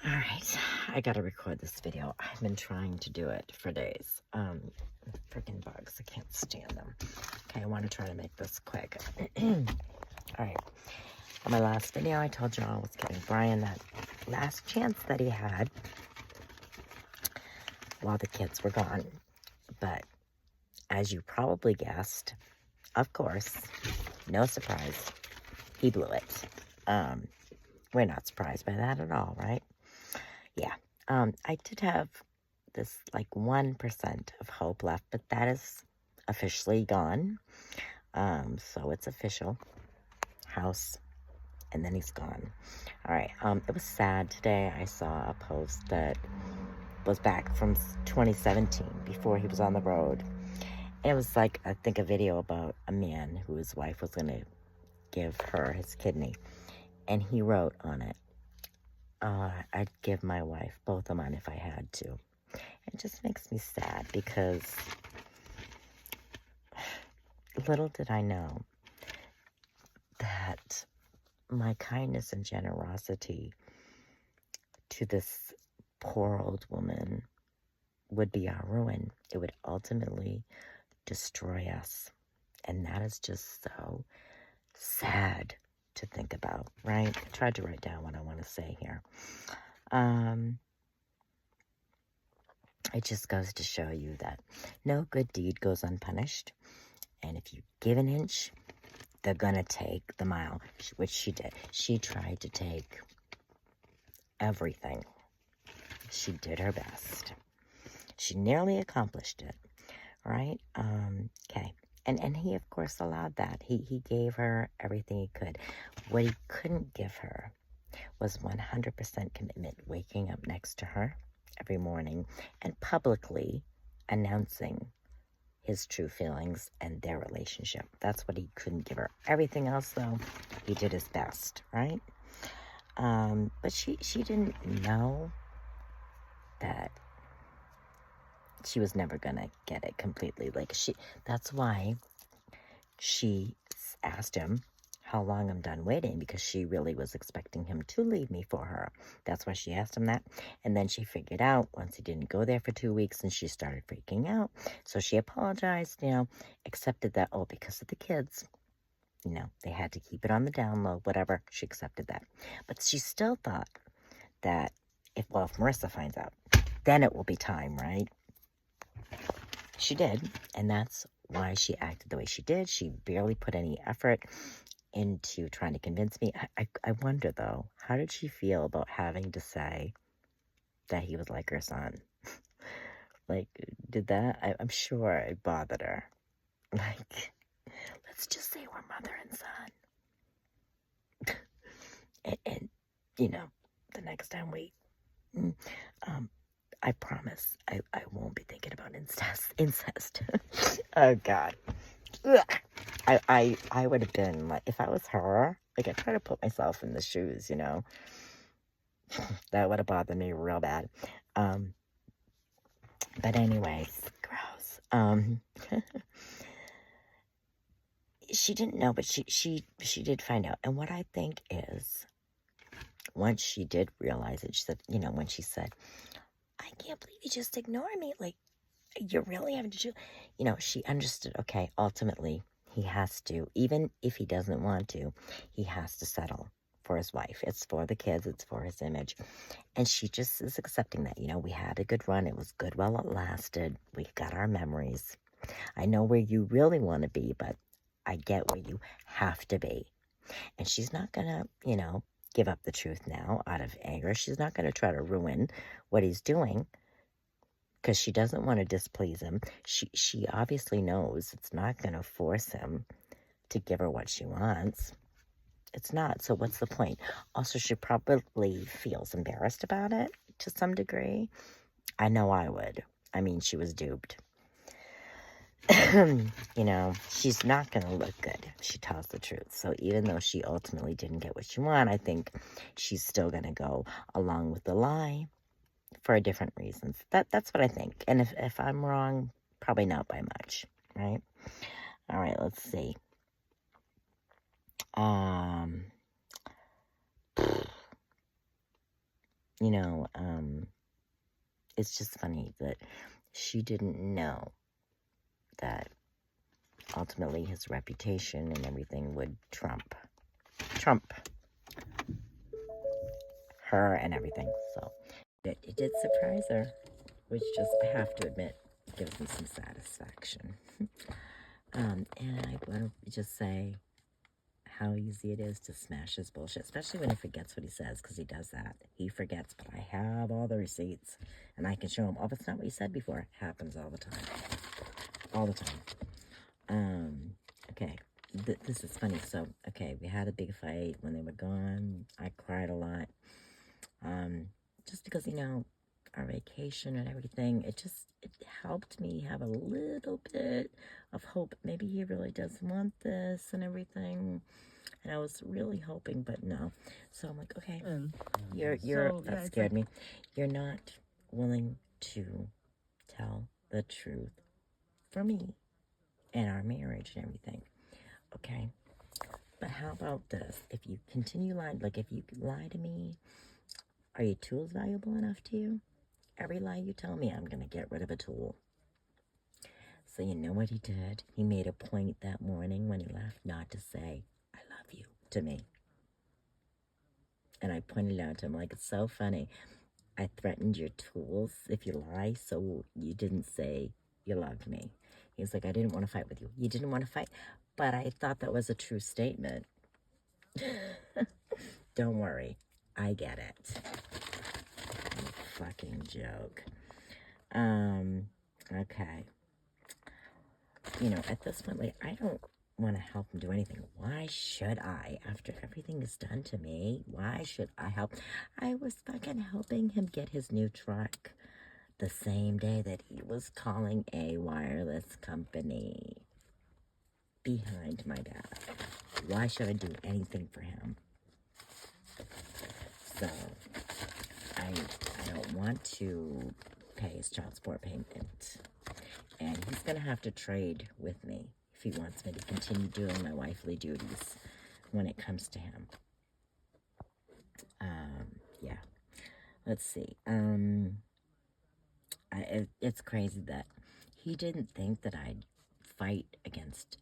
All right, I gotta record this video. I've been trying to do it for days. Freaking bugs, I can't stand them. Okay, I want to try to make this quick. All right, on my last video, I told you I was giving Brian that last chance that he had while the kids were gone. But as you probably guessed, of course, no surprise, he blew it. We're not surprised by that at all, right? Yeah. I did have this like 1% of hope left, but that is officially gone. So it's official. House, and then he's gone. All right. It was sad today. I saw a post that was back from 2017 before he was on the road. It was like, I think, a video about a man whose wife was going to give her his kidney. And he wrote on it, I'd give my wife both of mine if I had to. It just makes me sad because little did I know that my kindness and generosity to this poor old woman would be our ruin. It would ultimately destroy us. And that is just so sad to think about, right? I tried to write down what I want to say here. It just goes to show you that no good deed goes unpunished. And if you give an inch, they're going to take the mile, which she did. She tried to take everything. She did her best. She nearly accomplished it, right? Okay. And he, of course, allowed that. He gave her everything he could. What he couldn't give her was 100% commitment, waking up next to her every morning and publicly announcing his true feelings and their relationship. That's what he couldn't give her. Everything else, though, he did his best, right? But she didn't know that she was never gonna get it completely. That's why she asked him how long I'm done waiting, because she really was expecting him to leave me for her. That's why she asked him that. And then she figured out once he didn't go there for 2 weeks, and she started freaking out. So she apologized, accepted that, because of the kids. They had to keep it on the down low, whatever. She accepted that. But she still thought that if Marissa finds out, then it will be time, right? She did, and that's why she acted the way she did. She barely put any effort into trying to convince me. I wonder, though, how did she feel about having to say that he was like her son? Did that? I'm sure it bothered her. Let's just say we're mother and son. and the next time I promise I won't be thinking about incest. Oh, God. Ugh. I would have been like, if I was her, I try to put myself in the shoes, that would have bothered me real bad. But anyways, gross. She didn't know, but she did find out. And what I think is, once she did realize it, she said, when she said, I can't believe you just ignored me. You really have to do, she understood, okay, ultimately, he has to, even if he doesn't want to, he has to settle for his wife. It's for the kids. It's for his image. And she just is accepting that, we had a good run. It was good while it lasted. We got our memories. I know where you really want to be, but I get where you have to be. And she's not going to, give up the truth now out of anger. She's not going to try to ruin what he's doing because she doesn't want to displease him. She obviously knows it's not going to force him to give her what she wants. It's not. So what's the point? Also, she probably feels embarrassed about it to some degree. I know I would. I mean, she was duped. She's not going to look good if she tells the truth. So even though she ultimately didn't get what she wanted, I think she's still going to go along with the lie for different reasons. That's what I think. And if I'm wrong, probably not by much, right? All right, let's see. you know, it's just funny that she didn't know that ultimately his reputation and everything would trump her and everything. So it did surprise her, which just, I have to admit, gives me some satisfaction. And I want to just say how easy it is to smash his bullshit, especially when he forgets what he says, because he does that. He forgets, but I have all the receipts, and I can show him. Oh, that's not what he said before. It happens all the time. All the time. Okay. This is funny. So, okay, we had a big fight when they were gone. I cried a lot. Just because, you know, our vacation and everything, it helped me have a little bit of hope. Maybe he really does want this and everything. And I was really hoping, but no. So I'm like, okay, that scared me. You're not willing to tell the truth for me and our marriage and everything. Okay. But how about this? If you continue lying, like if you lie to me, are your tools valuable enough to you? Every lie you tell me, I'm going to get rid of a tool. So you know what he did? He made a point that morning when he left not to say, I love you, to me. And I pointed out to him, like, it's so funny. I threatened your tools if you lie, so you didn't say you loved me. He was like, I didn't want to fight with you. You didn't want to fight? But I thought that was a true statement. Don't worry. I get it. Fucking joke. Okay. You know, at this point, like, I don't want to help him do anything. Why should I? After everything is done to me, why should I help? I was fucking helping him get his new truck the same day that he was calling a wireless company behind my back. Why should I do anything for him? So, I don't want to pay his child support payment. And he's going to have to trade with me if he wants me to continue doing my wifely duties when it comes to him. Yeah. Let's see. It's crazy that he didn't think that I'd fight against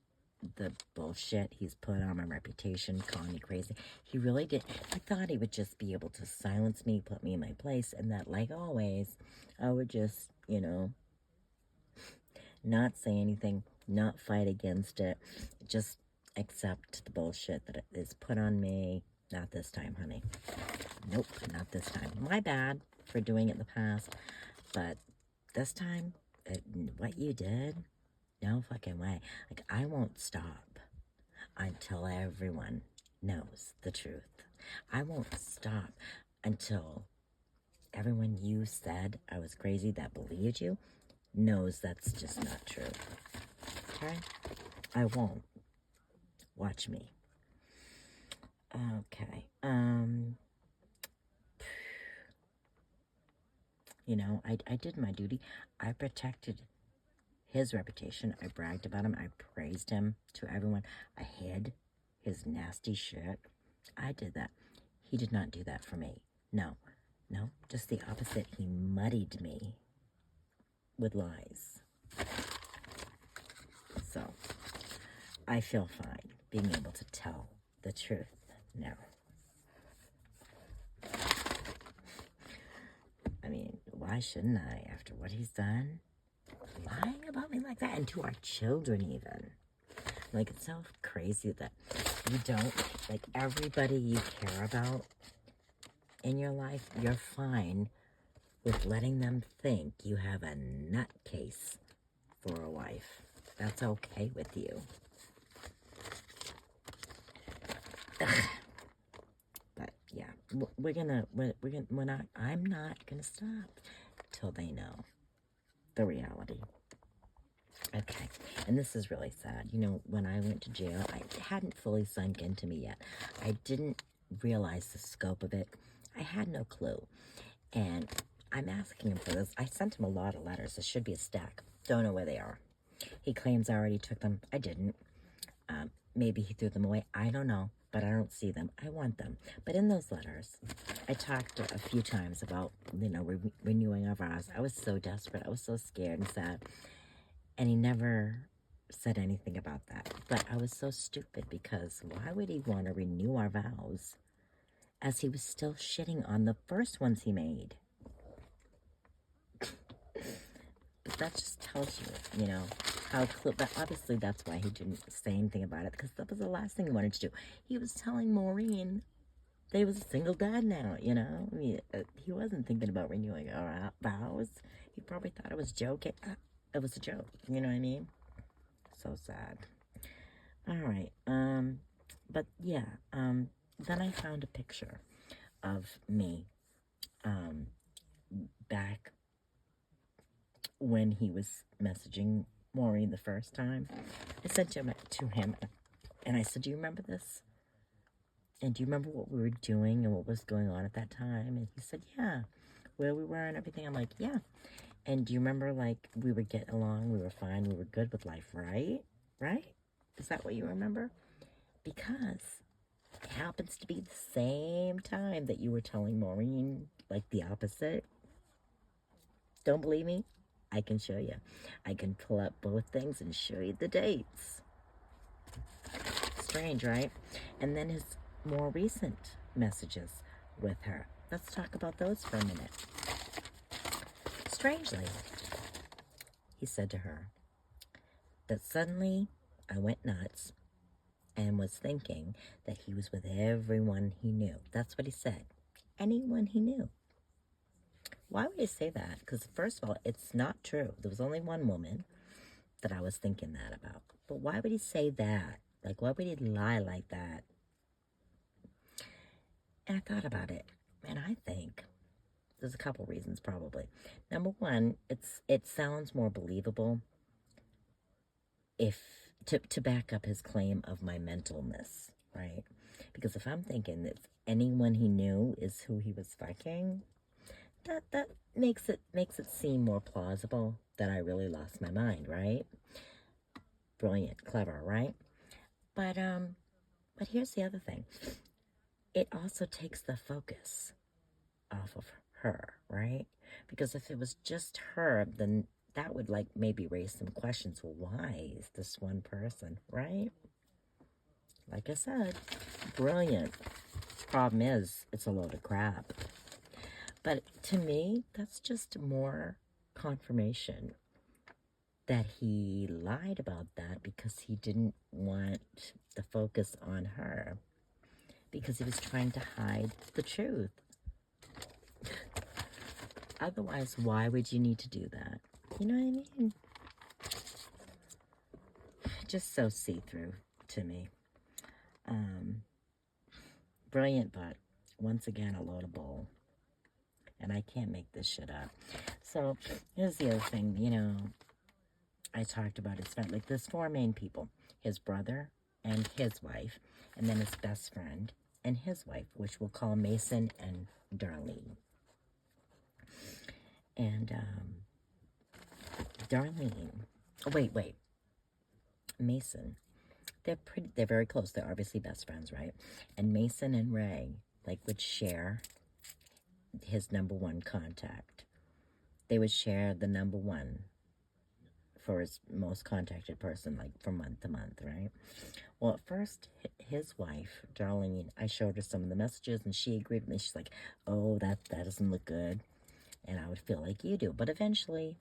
the bullshit he's put on my reputation, calling me crazy. He really did. He thought he would just be able to silence me, put me in my place, and that, like always, I would just, you know, not say anything, not fight against it, just accept the bullshit that is put on me. Not this time, honey. Nope, not this time. My bad for doing it in the past, but this time, what you did, no fucking way. Like, I won't stop until everyone knows the truth. I won't stop until everyone you said I was crazy that believed you knows that's just not true. Okay? I won't. Watch me. Okay. You know, I did my duty. I protected his reputation. I bragged about him. I praised him to everyone. I hid his nasty shit. I did that. He did not do that for me. No, just the opposite. He muddied me with lies. So, I feel fine being able to tell the truth now. I mean, why shouldn't I, after what he's done? Lying about me like that, and to our children even. Like, it's so crazy that you don't, like, everybody you care about in your life, you're fine with letting them think you have a nutcase for a wife. That's okay with you. But yeah, I'm not gonna stop till they know the reality. Okay, and this is really sad. You know, when I went to jail, it hadn't fully sunk into me yet. I didn't realize the scope of it. I had no clue. And I'm asking him for this. I sent him a lot of letters. There should be a stack. Don't know where they are. He claims I already took them. I didn't. Maybe he threw them away. I don't know. but I don't see them. I want them. But in those letters, I talked a few times about, renewing our vows. I was so desperate. I was so scared and sad. And he never said anything about that. But I was so stupid because why would he want to renew our vows as he was still shitting on the first ones he made? But that just tells you, how clear. But obviously that's why he didn't say anything about it, because that was the last thing he wanted to do. He was telling Maureen that he was a single dad now, I mean, he wasn't thinking about renewing our vows. He probably thought it was joking. It was a joke, you know what I mean? So sad. All right. But yeah, then I found a picture of me, back when he was messaging Maureen the first time. I sent him to him, and I said, "Do you remember this? And do you remember what we were doing and what was going on at that time?" And he said, "Yeah, where we were and everything." I'm like, "Yeah." And do you remember, like, we were getting along, we were fine, we were good with life, right? Right? Is that what you remember? Because it happens to be the same time that you were telling Maureen, like, the opposite. Don't believe me? I can show you. I can pull up both things and show you the dates. Strange, right? And then his more recent messages with her. Let's talk about those for a minute. Strangely, he said to her that suddenly I went nuts and was thinking that he was with everyone he knew. That's what he said. Anyone he knew. Why would he say that? Because first of all, it's not true. There was only one woman that I was thinking that about. But why would he say that? Like, why would he lie like that? And I thought about it, and I think there's a couple reasons probably. Number one, it sounds more believable if to back up his claim of my mentalness, right? Because if I'm thinking that anyone he knew is who he was fucking, that makes it seem more plausible that I really lost my mind, right? Brilliant, clever, right? But here's the other thing. It also takes the focus off of her, right? Because if it was just her, then that would, like, maybe raise some questions. Well, why is this one person, right? Like I said, brilliant. Problem is, it's a load of crap. But to me, that's just more confirmation that he lied about that because he didn't want the focus on her, because he was trying to hide the truth. Otherwise, why would you need to do that? You know what I mean? Just so see-through to me. Brilliant, but once again, a load of bull. And I can't make this shit up. So, here's the other thing, I talked about his friend. Like, there's four main people. His brother and his wife, and then his best friend and his wife, which we'll call Mason and Darlene. And, Darlene, oh, wait. Mason, they're very close. They're obviously best friends, right? And Mason and Ray, like, would share his number one contact. They would share the number one for his most contacted person, like, from month to month, right? Well, at first, his wife, Darlene, I showed her some of the messages, and she agreed with me. She's like, "Oh, that doesn't look good," and I would feel like you do. But eventually,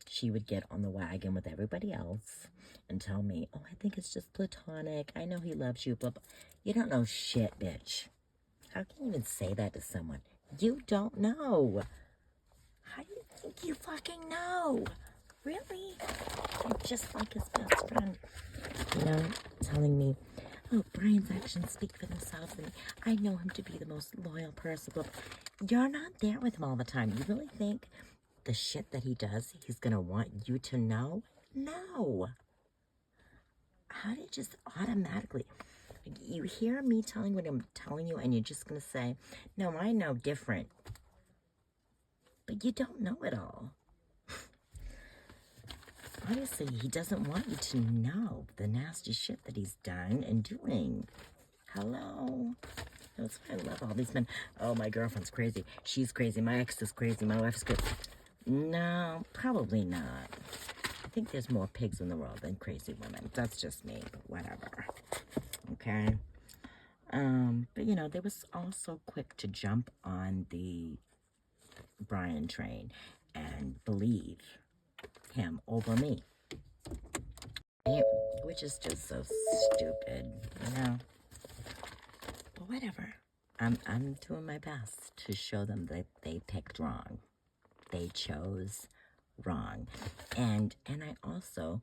she would get on the wagon with everybody else and tell me, "Oh, I think it's just platonic. I know he loves you, but you don't know shit, bitch. How can you even say that to someone? You don't know. How do you think you fucking know? Really? You're just like his best friend. Telling me, oh, Brian's actions speak for themselves, and I know him to be the most loyal person. But you're not there with him all the time. You really think the shit that he does, he's gonna want you to know? No. How do you just automatically... You hear me telling what I'm telling you, and you're just gonna say, no, I know different. But you don't know it all. Obviously, he doesn't want you to know the nasty shit that he's done and doing. Hello? That's why I love all these men. Oh, my girlfriend's crazy. She's crazy. My ex is crazy. My wife's crazy. No, probably not. I think there's more pigs in the world than crazy women. That's just me, but whatever. Okay? But you know, they was also quick to jump on the Brian train and believe him over me. Right? Which is just so stupid, you know? But whatever. I'm doing my best to show them that they picked wrong. They chose wrong. And I also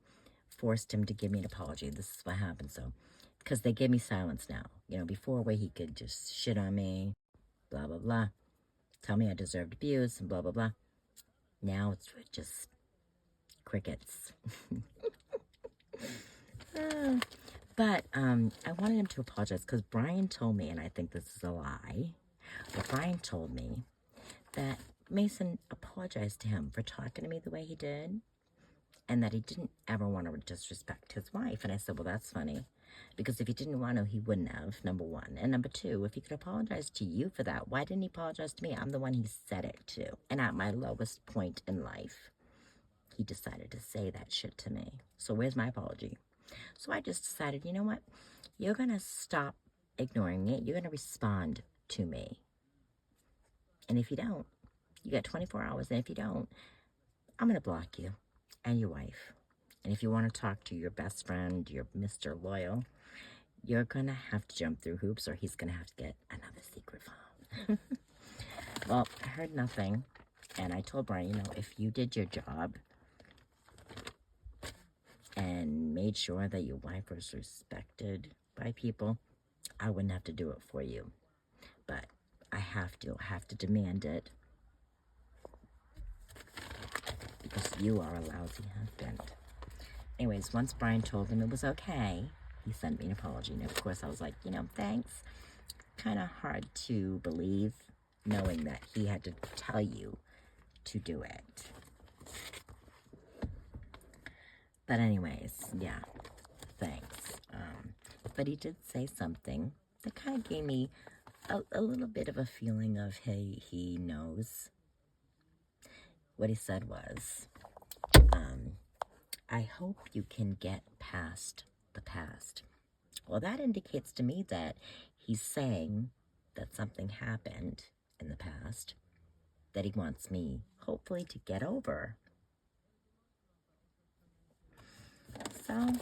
forced him to give me an apology. This is what happened. So, because they gave me silence now. You know, before where he could just shit on me, blah, blah, blah. Tell me I deserved abuse and blah, blah, blah. Now it's just crickets. But I wanted him to apologize because Brian told me, and I think this is a lie, but Brian told me that Mason apologized to him for talking to me the way he did and that he didn't ever want to disrespect his wife. And I said, well, that's funny because if he didn't want to, he wouldn't have, number one. And number two, if he could apologize to you for that, why didn't he apologize to me? I'm the one he said it to. And at my lowest point in life, he decided to say that shit to me. So where's my apology? So I just decided, you know what? You're going to stop ignoring me. You're going to respond to me. And if you don't, you got 24 hours. And if you don't, I'm going to block you and your wife. And if you want to talk to your best friend, your Mr. Loyal, you're going to have to jump through hoops or he's going to have to get another secret phone. Well, I heard nothing. And I told Brian, you know, if you did your job and made sure that your wife was respected by people, I wouldn't have to do it for you. But I have to demand it because you are a lousy husband. Anyways, once Brian told him it was okay, he sent me an apology. And of course, I was like, you know, thanks. Kind of hard to believe knowing that he had to tell you to do it. But anyways, yeah, thanks. But he did say something that kind of gave me a little bit of a feeling of, hey, he knows. What he said was, I hope you can get past the past. Well, that indicates to me that he's saying that something happened in the past that he wants me, hopefully, to get over. So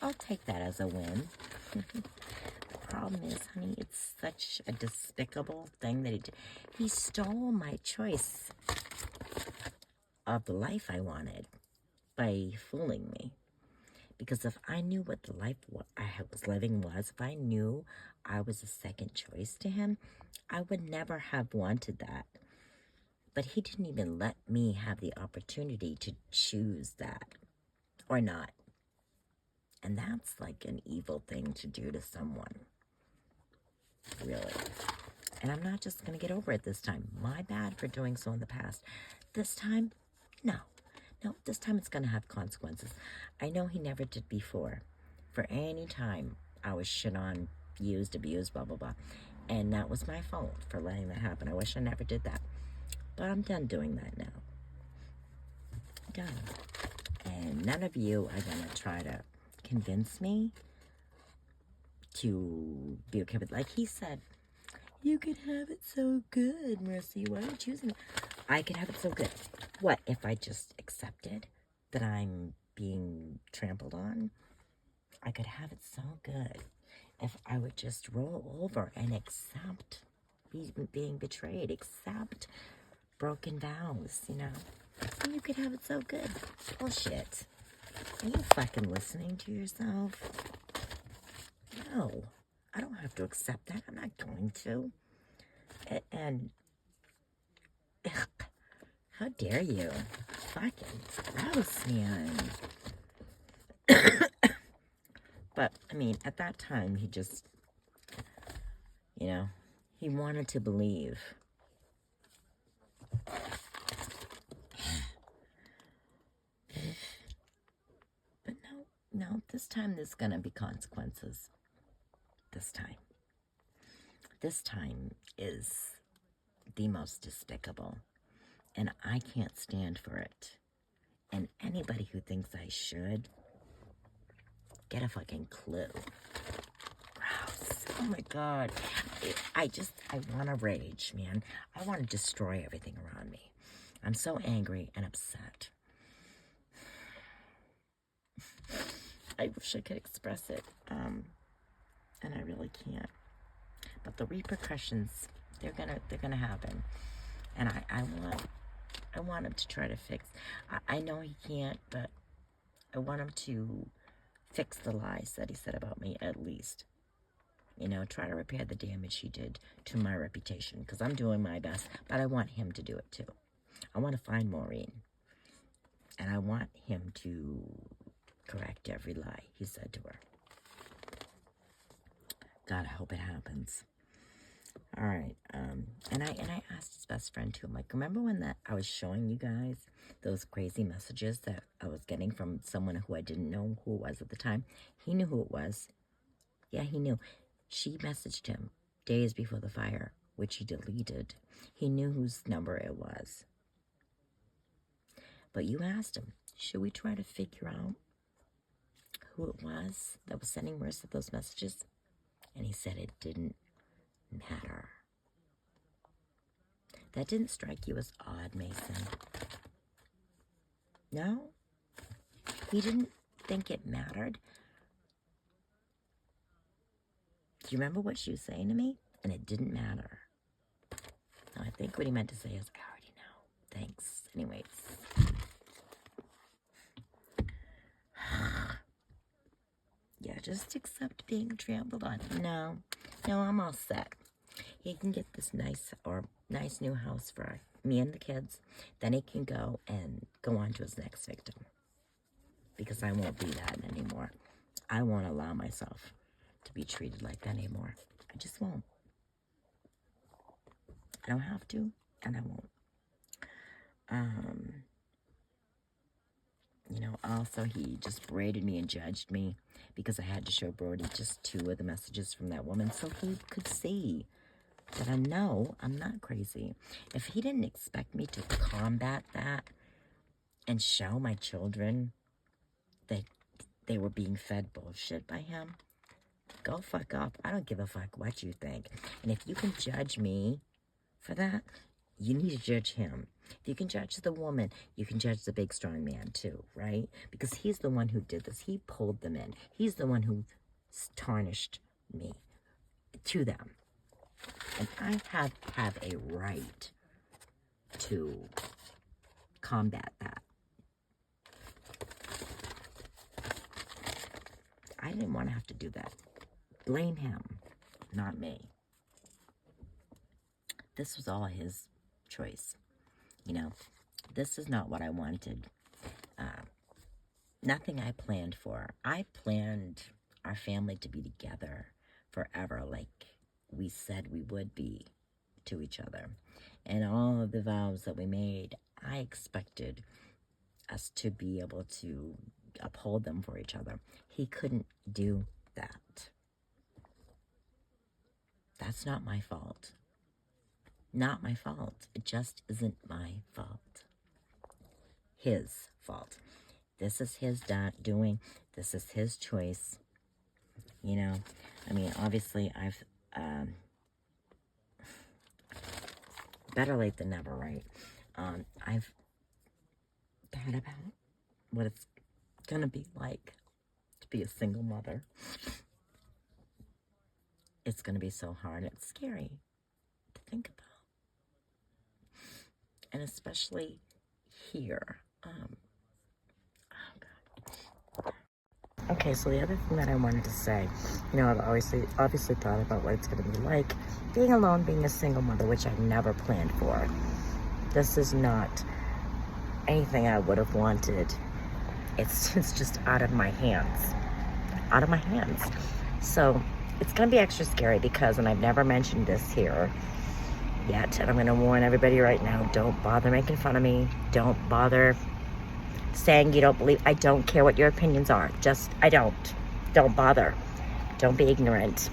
I'll take that as a win. The problem is, honey, it's such a despicable thing that he did. He stole my choice of the life I wanted by fooling me. Because if I knew what the life I was living was, if I knew I was a second choice to him, I would never have wanted that. But he didn't even let me have the opportunity to choose that or not. And that's like an evil thing to do to someone. Really. And I'm not just going to get over it this time. My bad for doing so in the past. This time, no. No, this time it's going to have consequences. I know he never did before. For any time I was shit on, used, abused, blah, blah, blah. And that was my fault for letting that happen. I wish I never did that. But I'm done doing that now. Done. And none of you are going to try to convince me to be okay with, like he said, you could have it so good, Mercy. Why are you choosing me? I could have it so good. What if I just accepted that I'm being trampled on? I could have it so good if I would just roll over and accept being betrayed, accept broken vows, you know? And you could have it so good. Bullshit. Are you fucking listening to yourself? No. I don't have to accept that. I'm not going to. And how dare you? Fucking gross, man. But, I mean, at that time, he just, you know, he wanted to believe. But no, this time there's gonna be consequences. This time. this time is the most despicable. And I can't stand for it. And anybody who thinks I should, get a fucking clue. Gross. Oh my God. I want to rage, man. I want to destroy everything around me. I'm so angry and upset. I wish I could express it, and I really can't. But the repercussions, they're gonna happen, and I want him to try to fix. I know he can't, but I want him to fix the lies that he said about me, at least. You know, try to repair the damage he did to my reputation, because I'm doing my best, but I want him to do it too. I want to find Maureen, and I want him to correct every lie he said to her. God, I hope it happens. All right, and I asked his best friend too. I'm like, remember when I was showing you guys those crazy messages that I was getting from someone who I didn't know who it was at the time? He knew who it was. Yeah, he knew. She messaged him days before the fire, which he deleted. He knew whose number it was. But you asked him, should we try to figure out who it was that was sending most of those messages? And he said it didn't matter. That didn't strike you as odd, Mason? No? He didn't think it mattered? Do you remember what she was saying to me? And it didn't matter. No, I think what he meant to say is, I already know. Thanks. Anyways. Yeah, just accept being trampled on. No, I'm all set. He can get this nice new house for me and the kids. Then he can go on to his next victim. Because I won't be that anymore. I won't allow myself to be treated like that anymore. I just won't. I don't have to, and I won't. You know, also he just berated me and judged me because I had to show Brody just 2 of the messages from that woman so he could see that I'm not crazy. If he didn't expect me to combat that and show my children that they were being fed bullshit by him, go fuck off. I don't give a fuck what you think. And if you can judge me for that, you need to judge him. If you can judge the woman, you can judge the big strong man too, right? Because he's the one who did this. He pulled them in. He's the one who tarnished me to them. And I have a right to combat that. I didn't want to have to do that. Blame him, not me. This was all his choice. You know, this is not what I wanted. Nothing I planned for. I planned our family to be together forever, like we said we would be to each other. And all of the vows that we made, I expected us to be able to uphold them for each other. He couldn't do that. That's not my fault. Not my fault. It just isn't my fault. His fault. This is his doing. This is his choice. You know, I mean, obviously, I've, better late than never, right? I've thought about what it's gonna be like to be a single mother. It's gonna be so hard. It's scary to think about. And especially here. Okay, so the other thing that I wanted to say, you know, I've obviously thought about what it's going to be like being alone, being a single mother, which I've never planned for. This is not anything I would have wanted. It's just out of my hands. Out of my hands. So it's going to be extra scary because, and I've never mentioned this here yet, and I'm going to warn everybody right now, don't bother making fun of me. Don't bother saying you don't believe. I don't care what your opinions are. Don't bother. Don't be ignorant.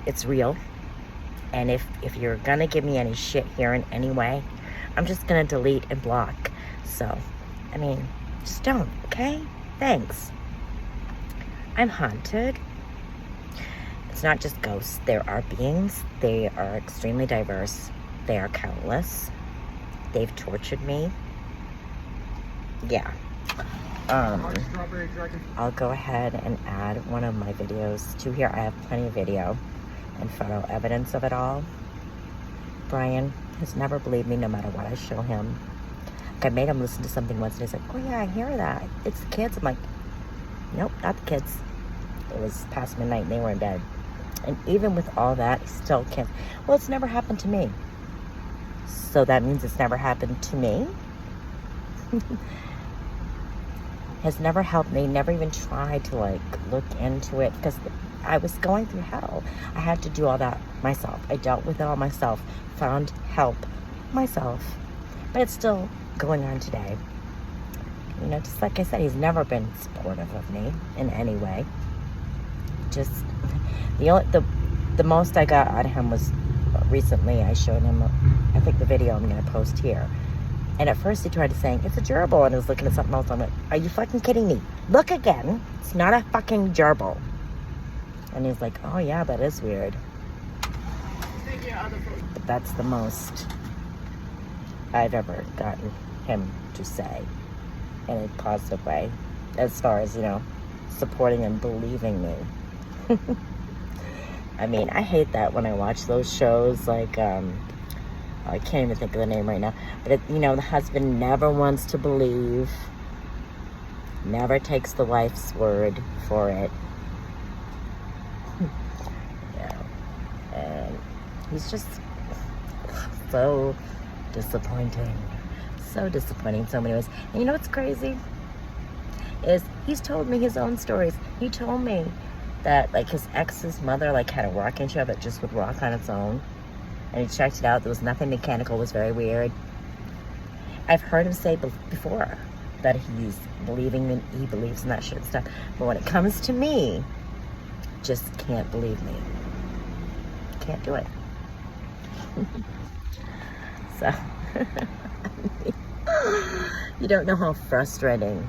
It's real. And if you're gonna give me any shit here in any way, I'm just gonna delete and block. So, I mean, just don't, okay? Thanks. I'm haunted. It's not just ghosts. There are beings. They are extremely diverse. They are countless. They've tortured me. Yeah. I'll go ahead and add one of my videos to here. I have plenty of video and photo evidence of it all. Brian has never believed me no matter what I show him. Like, I made him listen to something once and he's like, oh yeah, I hear that. It's the kids. I'm like, nope, not the kids. It was past midnight and they were in bed. And even with all that, he still can't. Well, it's never happened to me. So that means it's never happened to me. Has never helped me, never even tried to like look into it, because I was going through hell. I had to do all that myself. I dealt with it all myself, found help myself, but it's still going on today. You know, just like I said, he's never been supportive of me in any way. Just the most I got out of him was recently. I showed him, I think, the video I'm going to post here. And at first he tried to say, it's a gerbil, and I was looking at something else. I'm like, are you fucking kidding me? Look again. It's not a fucking gerbil. And he's like, oh yeah, that is weird. But that's the most I've ever gotten him to say in a positive way, as far as, you know, supporting and believing me. I mean, I hate that when I watch those shows, like, I can't even think of the name right now, but it, you know, the husband never wants to believe, never takes the wife's word for it. Yeah. And he's just so disappointing. So disappointing in so many ways. And you know what's crazy? Is he's told me his own stories. He told me that, like, his ex's mother, like, had a rocking chair that just would rock on its own. And he checked it out. There was nothing mechanical. It was very weird. I've heard him say before that he believes in that shit stuff. But when it comes to me, just can't believe me. Can't do it. So, you don't know how frustrating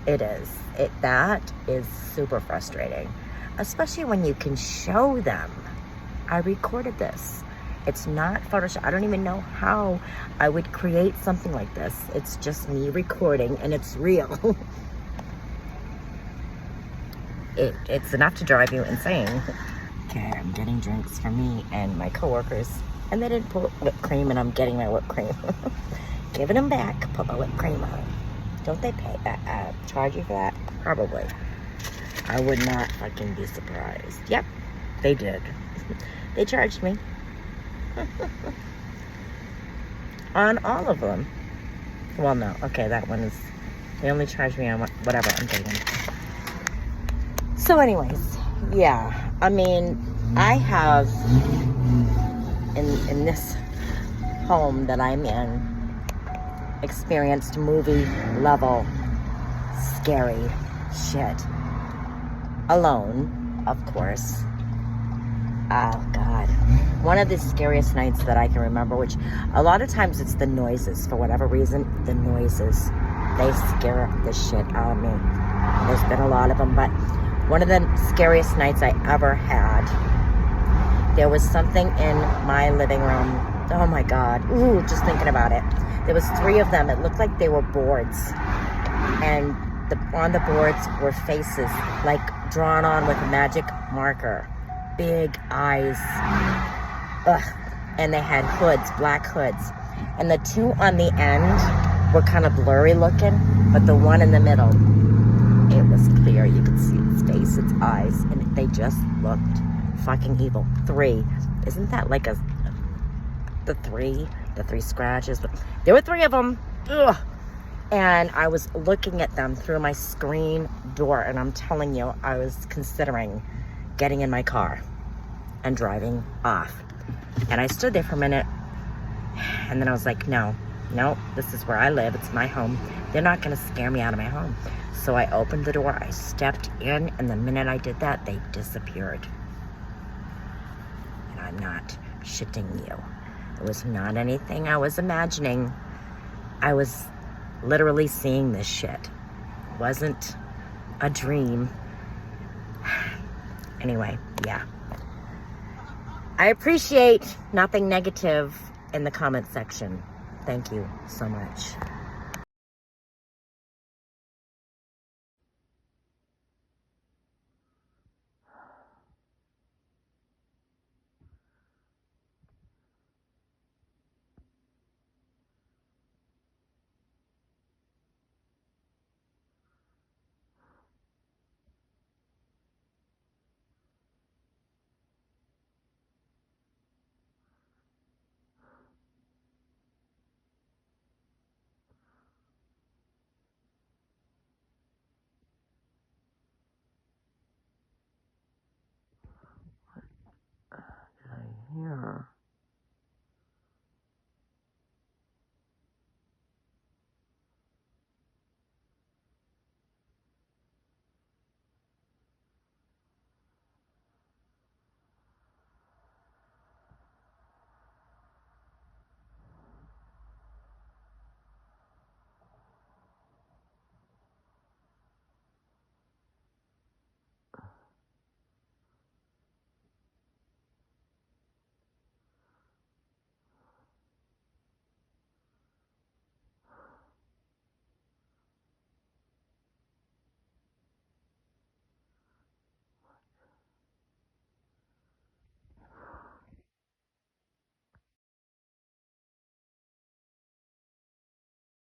it is. That is super frustrating. Especially when you can show them. I recorded this. It's not Photoshop. I don't even know how I would create something like this. It's just me recording, and it's real. It's enough to drive you insane. Okay, I'm getting drinks for me and my coworkers, and they didn't put whipped cream, and I'm getting my whipped cream. Giving them back, put my whipped cream on. Don't they charge you for that? Probably. I would not fucking be surprised. Yep, they did. They charged me. On all of them. Well, no. Okay, that one is... They only charge me on whatever I'm getting. So anyways, yeah. I mean, I have... In this home that I'm in, experienced movie-level scary shit. Alone, of course. Oh, God. One of the scariest nights that I can remember, which a lot of times it's the noises. For whatever reason, the noises, they scare the shit out of me. There's been a lot of them, but one of the scariest nights I ever had, there was something in my living room. Oh, my God. Ooh, just thinking about it. There was 3 of them. It looked like they were boards. And on the boards were faces, like drawn on with a magic marker. Big eyes. Ugh. And they had hoods, black hoods. And the 2 on the end were kind of blurry looking, but the one in the middle, it was clear. You could see its face, its eyes, and they just looked fucking evil. 3. Isn't that like the 3 scratches? But there were 3 of them. Ugh. And I was looking at them through my screen door, and I'm telling you, I was considering getting in my car and driving off. And I stood there for a minute, and then I was like, no, this is where I live. It's my home. They're not going to scare me out of my home. So I opened the door, I stepped in, and the minute I did that, they disappeared. And I'm not shitting you. It was not anything I was imagining. I was literally seeing this shit. It wasn't a dream. Anyway, yeah. I appreciate nothing negative in the comment section. Thank you so much. Did I hear?